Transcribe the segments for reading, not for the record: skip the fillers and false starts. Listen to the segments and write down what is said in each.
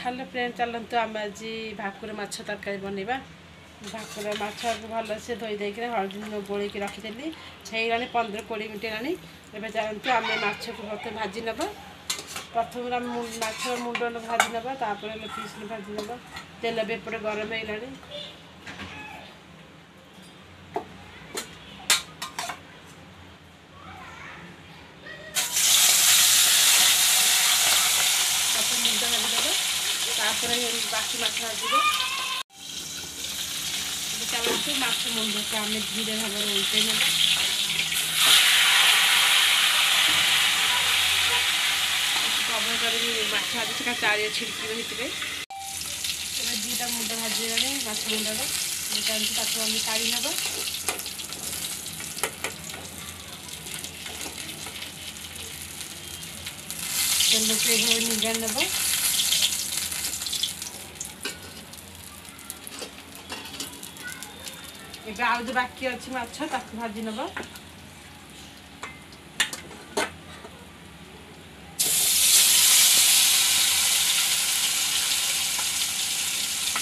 Hello friend चलतु आम आज भाकुर माछ तरकारी बनवा भाकुर माछ भल से धोई देकर हलदी लुण गोल रखिदेली हो 15-20 मिनट है। एवं चलतु आम माछ को प्रथम भाजी नवा प्रथम आम माछ मुंड भाजी नवा पीस भाजी नवा तेल भी एपटे गरम है। बाकी माछ भाजब चलते माछ मुंड को आम धीरे भाव उल्टे ना कवर कर माछ भाजी चारिए छिड़की रही दुईटा मुंड भाजी माछ मुंडर आम काढ़ी नवा तेल को निगार नवा एवं आउ जो बाकी अच्छी माछ ताकू भाजी नवा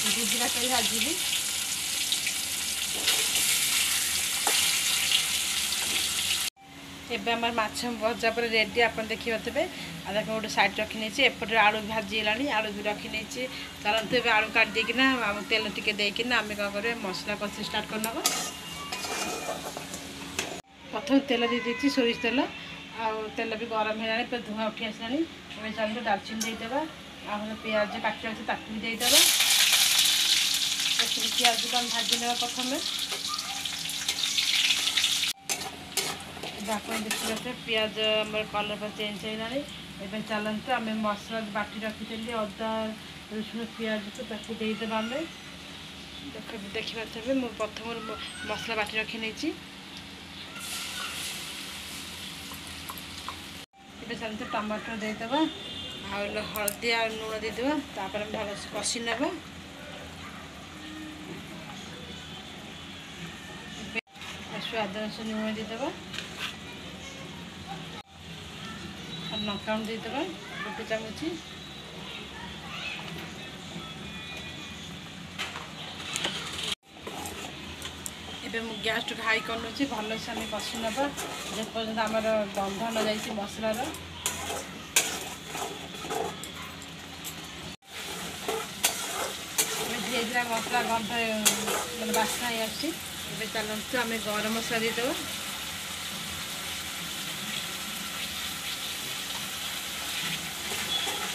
गुजरात भाजी एवं आम माछ भजा पर रेडी आप देखिए थे आधा गोटे साइड रखी नहीं एपटे आलू भाजी आलू भी रखी नहीं चलते ए आलू काट देना तेल टिके देना आम कौन कर मसला कषि स्टार्ट करना प्रथम तेल दे सोरिष तेल तेल भी गरम है धुआं उठी आसानी एवं चलते डालचिनी देदेबा पियाज काटी रखी ताकू भी देदेबा पियाज को हम भाजी ना प्रथम आप देखिए पियाज कलर पर चेंज होगा चलते आम मसला बाटी रखी अदा रसुण पियाज को ताकू देदेबा आम देखिए प्रथम मसला बाटी रखी नहीं चलते टमाटर देदेबा हल्दी और लुण देदेबा तापर भल कषि नवा स्वाद अनुसार लुण देदेबा लंका देदेबा गोटे चामच एवं गैस टू हाई कर भल से आम कषि नवा जेपर्यंत आमर गंध न जाए मसलार धीरे धीरे मसला गंध मैं बास्ना आसी चलते आम गरम मसला देदेबा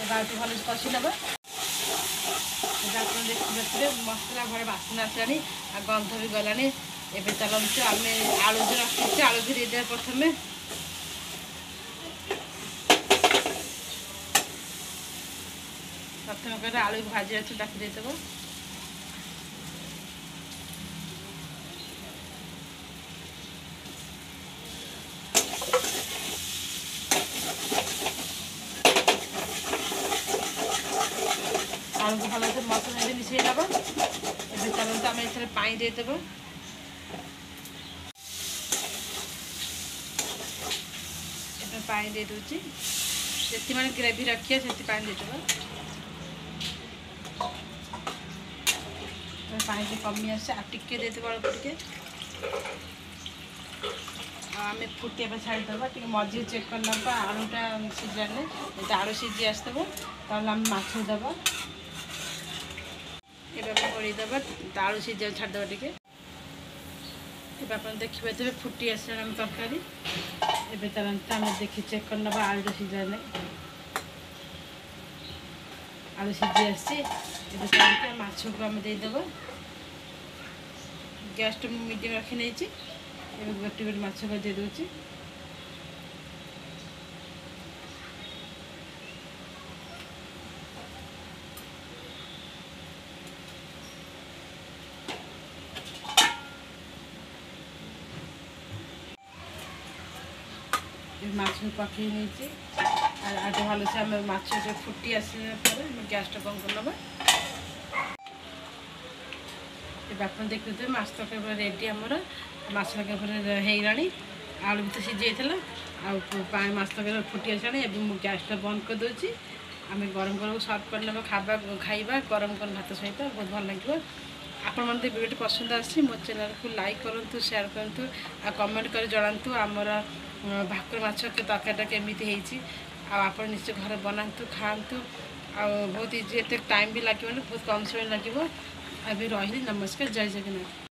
बाटी भल कषि नवा देखिए मसला भर बास्ना आसानी आ गंध भी गलानी एवं चलते आम आलू जो रखी आलू भी देदेबा प्रथम कर आलू भाजी अच्छे डाक देदेबा आलू को भल से मसला मिसई नवा एवं चलते आम इसे पानी देदेबा पानी दे दूची जी मैंने ग्रेवी रखिए से पानी देदेबा पानी से कमी आसे टिके देदेबा अल्प टिके आम फुटे छाड़ीदे टे मझे चेक कर ना आलूटा सिझाने आलू सिझी आसब ताल आम माछ देवा गोड़ेदेबा आलू सिझा छाड़देबा टे आप देखिए फुटी आस तरकारी एवं चलते आम देखी चेक कर ना आलू सिझा नहीं आलू सिझी आसी चलते माछ को आम देदेबा गैस टू मीडियम रखी नहीं गोटे गोटे माछ को दे दूची माछ पकई नहीं आज भल से आम माछ फुटी आसापर गैस टा बंद कर ना आप देखते माछ तक रेडी आमर माछ तक होगा आलू भी तो सीझे आउ माछ तक फुटी आसानी गैस टा बंद कर दूसरी ଆମେ ଗରମ ଗରମ ସର୍ଭ କରିନେବା ଖାଇବା ଗରମ ଗରମ ଭାତ ସହିତ ବହୁତ ଭଲ ଲାଗିବ। ଆପଣମାନେ ଭିଡ଼ିଓଟି ପସନ୍ଦ ଆସିଛି ମୋ ଚ୍ୟାନେଲକୁ ଲାଇକ୍ କରନ୍ତୁ, ସେୟାର କରନ୍ତୁ ଆଉ କମେଣ୍ଟ କରି ଜଣାନ୍ତୁ ଆମର ଭାକୁର ମାଛ ତରକାରୀଟା କେମିତି ହେଇଛି। ଆଉ ଆପଣ ନିଶ୍ଚୟ ଘରେ ବନାନ୍ତୁ, ଖାଆନ୍ତୁ। ଆଉ ବହୁତ ଇଜି, ଏତେ ଟାଇମ୍ ବି ଲାଗିବନି, ବହୁତ କମ୍ ସମୟ ଲାଗିବ। ଏବେ ରହିଲି, ନମସ୍କାର, ଜୟ ଜଗନ୍ନାଥ।